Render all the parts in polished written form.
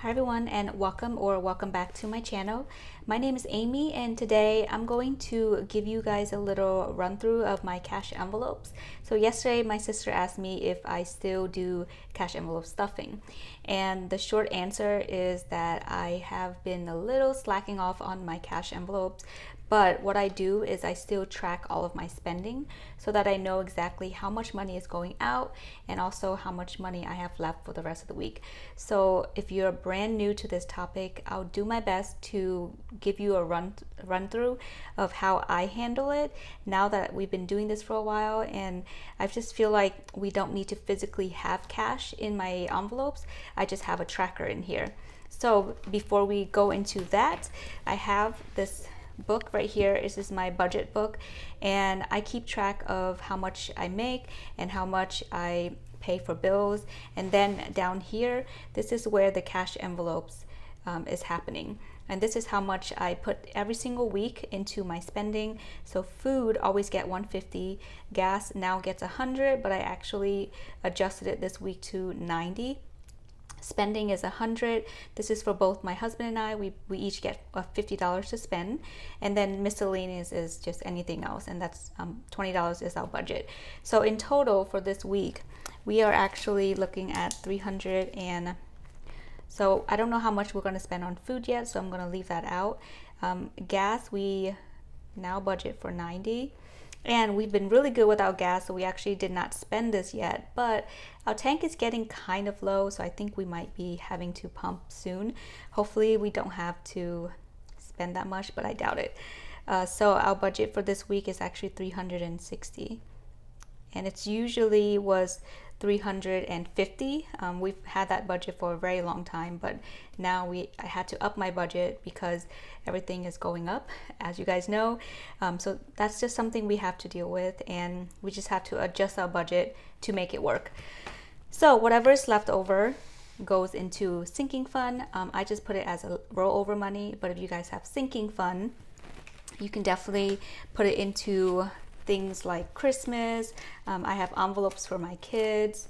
Hi everyone, and welcome back to my channel. My name is Amy, and today I'm going to give you guys a little run through of my cash envelopes. So yesterday my sister asked me if I still do cash envelope stuffing, and the short answer is that I have been a little slacking off on my cash envelopes. But what I do is I still track all of my spending so that I know exactly how much money is going out and also how much money I have left for the rest of the week. So if you're brand new to this topic, I'll do my best to give you a run through of how I handle it now that we've been doing this for a while, and I just feel like we don't need to physically have cash in my envelopes. I just have a tracker in here. So before we go into that, I have this book right here. This is my budget book, and I keep track of how much I make and how much I pay for bills. And then down here, this is where the cash envelopes is happening, and this is how much I put every single week into my spending. So food always get 150, gas now gets 100, but I actually adjusted it this week to 90. Spending is 100. This is for both my husband and I. We each get $50 to spend, and then miscellaneous is just anything else, and that's $20 is our budget. So in total for this week, we are actually looking at 300, and so I don't know how much we're going to spend on food yet, so I'm going to leave that out. Gas, we now budget for 90. And we've been really good with our gas, so we actually did not spend this yet, but our tank is getting kind of low, so I think we might be having to pump soon. Hopefully we don't have to spend that much, but I doubt it. So our budget for this week is actually 360, and it's usually was 350. We've had that budget for a very long time, but now I had to up my budget because everything is going up, as you guys know. So that's just something we have to deal with, and we just have to adjust our budget to make it work. So whatever is left over goes into sinking fund. I just put it as a rollover money, but if you guys have sinking fund, you can definitely put it into things like Christmas. I have envelopes for my kids,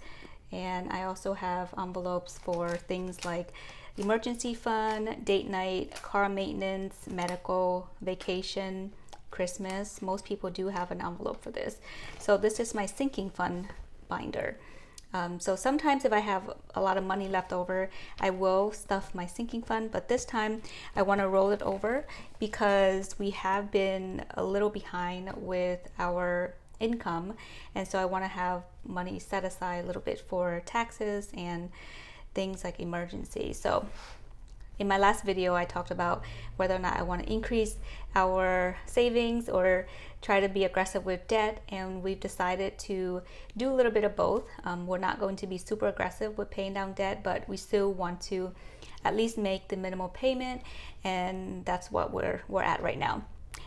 and I also have envelopes for things like emergency fund, date night, car maintenance, medical, vacation, Christmas. Most people do have an envelope for this. So this is my sinking fund binder. So sometimes if I have a lot of money left over, I will stuff my sinking fund, but this time I want to roll it over because we have been a little behind with our income, and so I want to have money set aside a little bit for taxes and things like emergency. So in my last video, I talked about whether or not I want to increase our savings or try to be aggressive with debt, and we've decided to do a little bit of both. We're not going to be super aggressive with paying down debt, but we still want to at least make the minimal payment, and that's what we're at right now.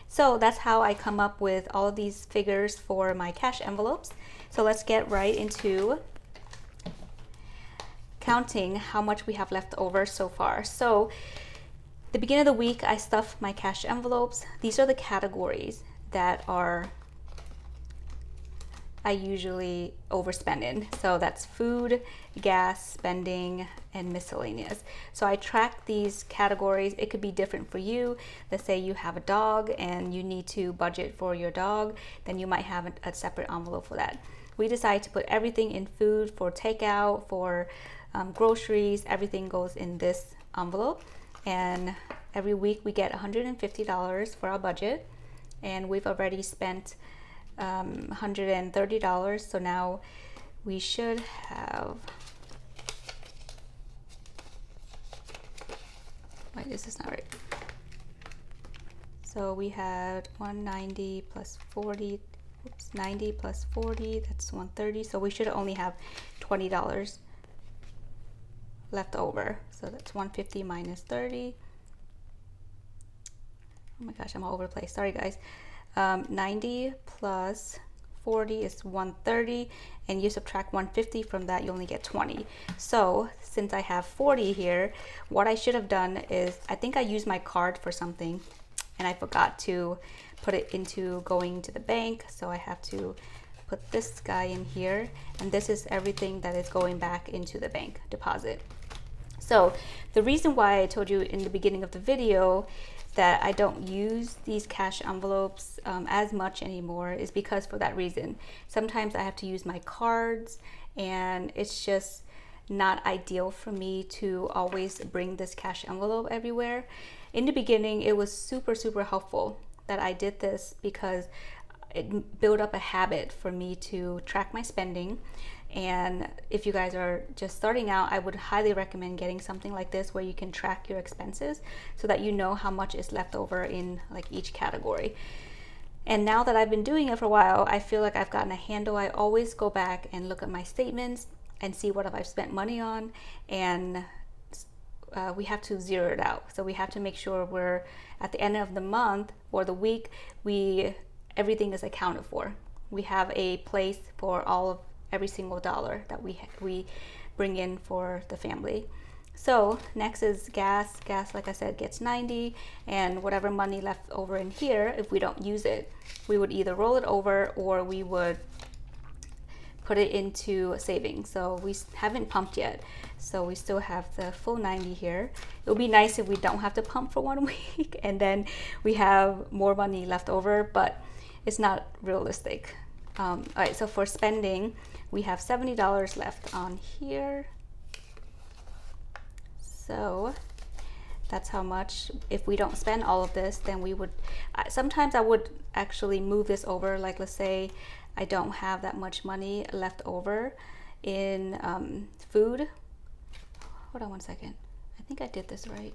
So that's how I come up with all of these figures for my cash envelopes. So let's get right into counting how much we have left over so far. So the beginning of the week, I stuffed my cash envelopes. These are the categories that I usually overspend in. So that's food, gas, spending, and miscellaneous. So I track these categories. It could be different for you. Let's say you have a dog and you need to budget for your dog, then you might have a separate envelope for that. We decided to put everything in food, for takeout, for groceries. Everything goes in this envelope, and every week we get $150 for our budget, and we've already spent $130. So now we should have, wait, this is not right. So we had 190 plus 40, 90 plus 40, that's 130. So we should only have $20 left over. So that's 150 minus 30. Oh my gosh, I'm all over the place. Sorry guys. 90 plus 40 is 130, and you subtract 150 from that, you only get 20. So since I have 40 here, what I should have done is, I think I used my card for something and I forgot to put it into going to the bank. So I have to put this guy in here, and this is everything that is going back into the bank deposit. So The reason why I told you in the beginning of the video that I don't use these cash envelopes as much anymore is because for that reason. Sometimes I have to use my cards, and it's just not ideal for me to always bring this cash envelope everywhere. In the beginning, it was super helpful that I did this because it built up a habit for me to track my spending. And if you guys are just starting out, I would highly recommend getting something like this where you can track your expenses so that you know how much is left over in like each category. And now that I've been doing it for a while, I feel like I've gotten a handle. I always go back and look at my statements and see what I've spent money on, and we have to zero it out. So we have to make sure we're at the end of the month or the week, everything is accounted for. We have a place for every single dollar that we bring in for the family. So next is gas. Gas, like I said, gets 90, and whatever money left over in here, if we don't use it, we would either roll it over or we would put it into savings. So we haven't pumped yet, so we still have the full 90 here. It would be nice if we don't have to pump for 1 week and then we have more money left over, but it's not realistic. All right, so for spending, we have $70 left on here. So that's how much. If we don't spend all of this, then we would, sometimes I would actually move this over. Like, let's say I don't have that much money left over in food. Hold on one second. I think I did this right.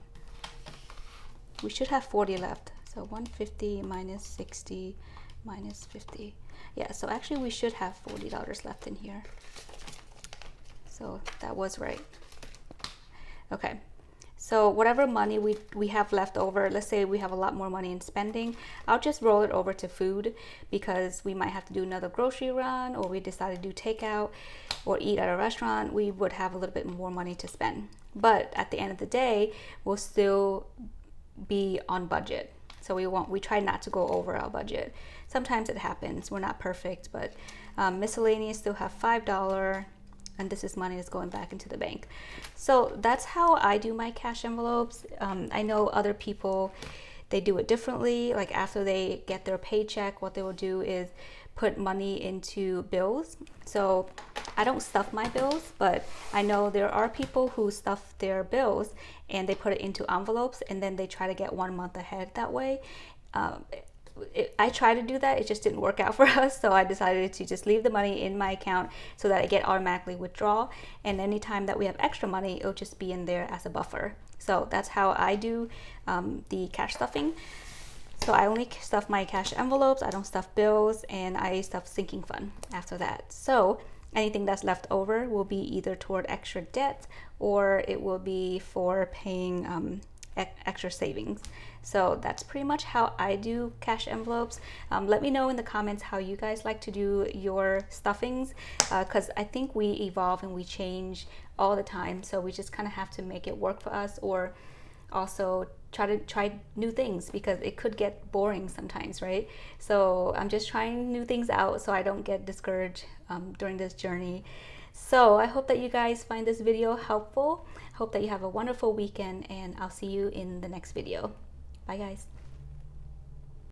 We should have 40 left. So 150 minus 60 minus 50. Yeah, so actually we should have $40 left in here. So that was right. Okay, so whatever money we have left over, let's say we have a lot more money in spending, I'll just roll it over to food because we might have to do another grocery run, or we decide to do takeout or eat at a restaurant. We would have a little bit more money to spend. But at the end of the day, we'll still be on budget. So we try not to go over our budget. Sometimes it happens, we're not perfect, but miscellaneous still have $5, and this is money that's going back into the bank. So that's how I do my cash envelopes. I know other people, they do it differently. Like after they get their paycheck, what they will do is put money into bills. So I don't stuff my bills, but I know there are people who stuff their bills and they put it into envelopes and then they try to get 1 month ahead that way. I tried to do that, it just didn't work out for us, so I decided to just leave the money in my account so that I get automatically withdraw, and anytime that we have extra money, it'll just be in there as a buffer. So that's how I do the cash stuffing. So I only stuff my cash envelopes, I don't stuff bills, and I stuff sinking fund after that. So anything that's left over will be either toward extra debt or it will be for paying extra savings. So that's pretty much how I do cash envelopes. Let me know in the comments how you guys like to do your stuffings, because I think we evolve and we change all the time. So we just kind of have to make it work for us, or also try new things, because it could get boring sometimes, right? So I'm just trying new things out so I don't get discouraged during this journey. So I hope that you guys find this video helpful. Hope that you have a wonderful weekend, and I'll see you in the next video. Bye guys.